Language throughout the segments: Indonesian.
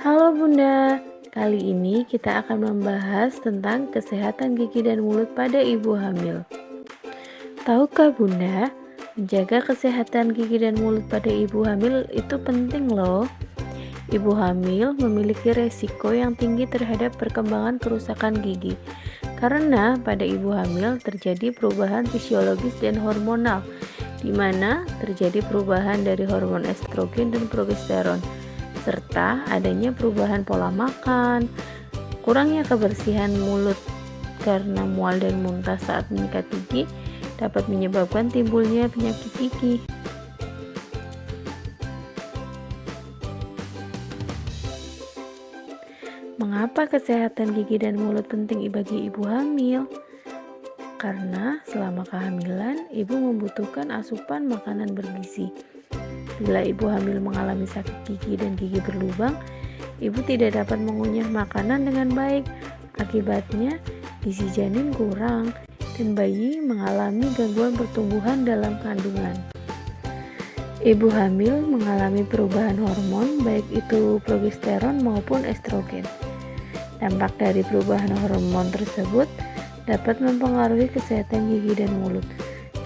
Halo Bunda, kali ini kita akan membahas tentang kesehatan gigi dan mulut pada ibu hamil. Tahukah Bunda, menjaga kesehatan gigi dan mulut pada ibu hamil itu penting loh. Ibu hamil memiliki resiko yang tinggi terhadap perkembangan kerusakan gigi. Karena pada ibu hamil terjadi perubahan fisiologis dan hormonal, di mana terjadi perubahan dari hormon estrogen dan progesteron, serta adanya perubahan pola makan, kurangnya kebersihan mulut karena mual dan muntah saat menyikat gigi dapat menyebabkan timbulnya penyakit gigi. Mengapa kesehatan gigi dan mulut penting bagi ibu hamil? Karena selama kehamilan, ibu membutuhkan asupan makanan bergizi. Bila ibu hamil mengalami sakit gigi dan gigi berlubang, ibu tidak dapat mengunyah makanan dengan baik. Akibatnya, gizi janin kurang dan bayi mengalami gangguan pertumbuhan dalam kandungan. Ibu hamil mengalami perubahan hormon, baik itu progesteron maupun estrogen. Dampak dari perubahan hormon tersebut dapat mempengaruhi kesehatan gigi dan mulut.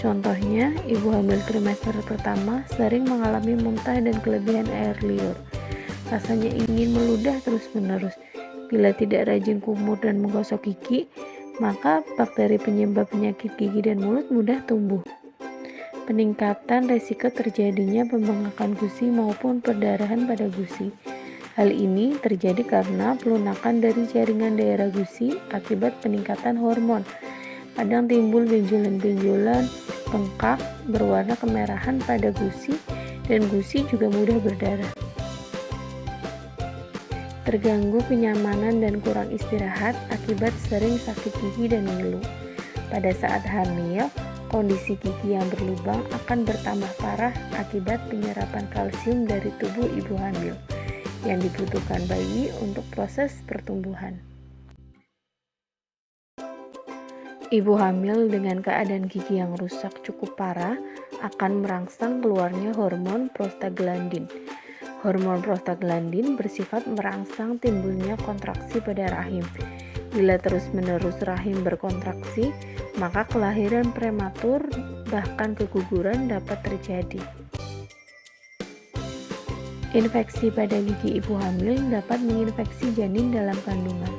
Contohnya, ibu hamil trimester pertama sering mengalami muntah dan kelebihan air liur. Rasanya ingin meludah terus-menerus. Bila tidak rajin kumur dan menggosok gigi, maka bakteri penyebab penyakit gigi dan mulut mudah tumbuh. Peningkatan resiko terjadinya pembengkakan gusi maupun perdarahan pada gusi. Hal ini terjadi karena pelunakan dari jaringan daerah gusi akibat peningkatan hormon. Kadang timbul benjolan-benjolan bengkak berwarna kemerahan pada gusi, dan gusi juga mudah berdarah. Terganggu kenyamanan dan kurang istirahat akibat sering sakit gigi dan ngilu. Pada saat hamil, kondisi gigi yang berlubang akan bertambah parah akibat penyerapan kalsium dari tubuh ibu hamil yang dibutuhkan bayi untuk proses pertumbuhan. Ibu hamil dengan keadaan gigi yang rusak cukup parah akan merangsang keluarnya hormon prostaglandin. Hormon prostaglandin bersifat merangsang timbulnya kontraksi pada rahim. Bila terus-menerus rahim berkontraksi, maka kelahiran prematur bahkan keguguran dapat terjadi. Infeksi pada gigi ibu hamil dapat menginfeksi janin dalam kandungan.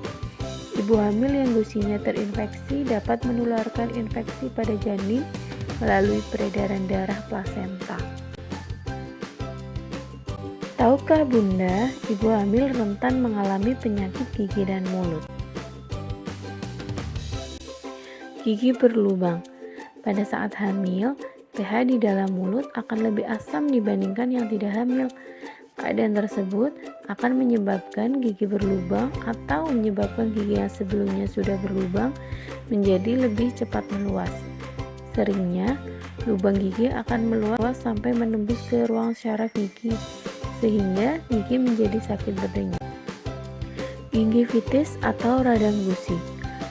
Ibu hamil yang gusinya terinfeksi dapat menularkan infeksi pada janin melalui peredaran darah plasenta. Tahukah Bunda, ibu hamil rentan mengalami penyakit gigi dan mulut? Gigi berlubang. Pada saat hamil, pH di dalam mulut akan lebih asam dibandingkan yang tidak hamil. Keadaan tersebut akan menyebabkan gigi berlubang atau menyebabkan gigi yang sebelumnya sudah berlubang menjadi lebih cepat meluas. Seringnya, lubang gigi akan meluas sampai menembus ke ruang syaraf gigi, sehingga gigi menjadi sakit berdenyut. Gingivitis atau radang gusi.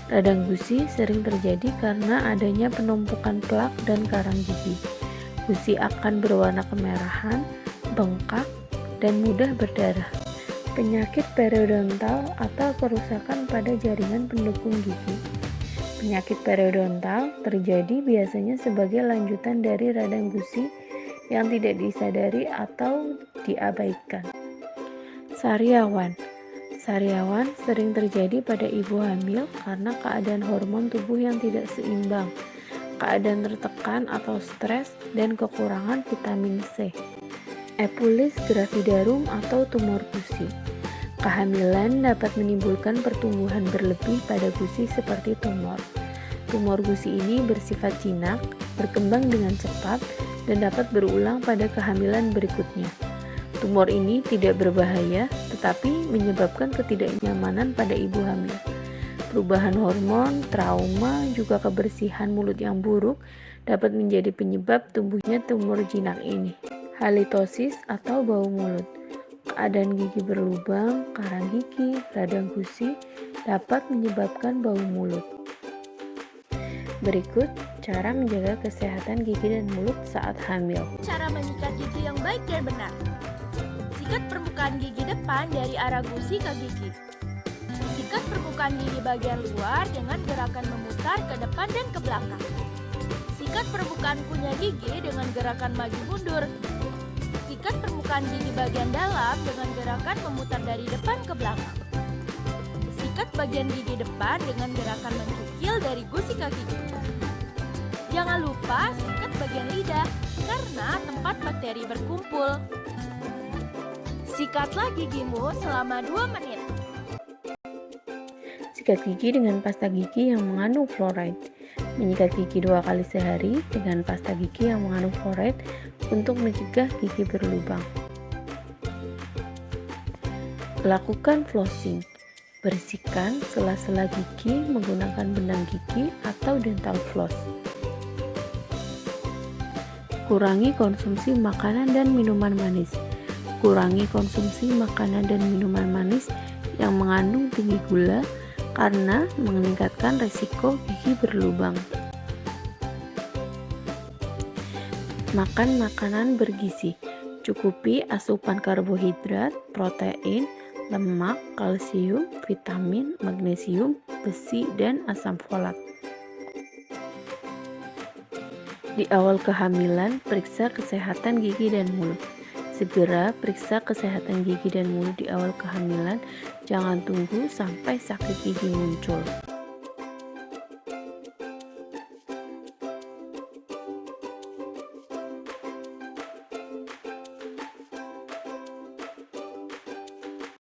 Radang gusi sering terjadi karena adanya penumpukan plak dan karang gigi. Gusi akan berwarna kemerahan, bengkak, dan mudah berdarah. Penyakit periodontal atau kerusakan pada jaringan pendukung gigi. Penyakit periodontal terjadi biasanya sebagai lanjutan dari radang gusi yang tidak disadari atau diabaikan. Sariawan. Sariawan sering terjadi pada ibu hamil karena keadaan hormon tubuh yang tidak seimbang, keadaan tertekan atau stres, dan kekurangan vitamin C. Epulis gravidarum atau tumor gusi. Kehamilan dapat menimbulkan pertumbuhan berlebih pada gusi seperti tumor. Tumor gusi ini bersifat jinak, berkembang dengan cepat, dan dapat berulang pada kehamilan berikutnya. Tumor ini tidak berbahaya, tetapi menyebabkan ketidaknyamanan pada ibu hamil. Perubahan hormon, trauma, juga kebersihan mulut yang buruk dapat menjadi penyebab tumbuhnya tumor jinak ini. Halitosis atau bau mulut. Keadaan gigi berlubang, karang gigi, radang gusi dapat menyebabkan bau mulut. Berikut cara menjaga kesehatan gigi dan mulut saat hamil. Cara menyikat gigi yang baik dan benar. Sikat permukaan gigi depan dari arah gusi ke gigi. Sikat permukaan gigi bagian luar dengan gerakan memutar ke depan dan ke belakang. Sikat permukaan kunyah gigi dengan gerakan maju mundur. Sikat permukaan gigi bagian dalam dengan gerakan memutar dari depan ke belakang. Sikat bagian gigi depan dengan gerakan mencukil dari gusi ke gigi. Jangan lupa sikat bagian lidah karena tempat bakteri berkumpul. Sikatlah gigimu selama 2 menit. Sikat gigi dengan pasta gigi yang mengandung fluoride. Menyikat gigi 2 kali sehari dengan pasta gigi yang mengandung fluoride untuk mencegah gigi berlubang. Lakukan flossing. Bersihkan sela-sela gigi menggunakan benang gigi atau dental floss. Kurangi konsumsi makanan dan minuman manis. Kurangi konsumsi makanan dan minuman manis yang mengandung tinggi gula karena meningkatkan risiko gigi berlubang. Makan makanan bergizi. Cukupi asupan karbohidrat, protein, lemak, kalsium, vitamin, magnesium, besi, dan asam folat. Di awal kehamilan, periksa kesehatan gigi dan mulut. Segera periksa kesehatan gigi dan mulut di awal kehamilan, jangan tunggu sampai sakit gigi muncul.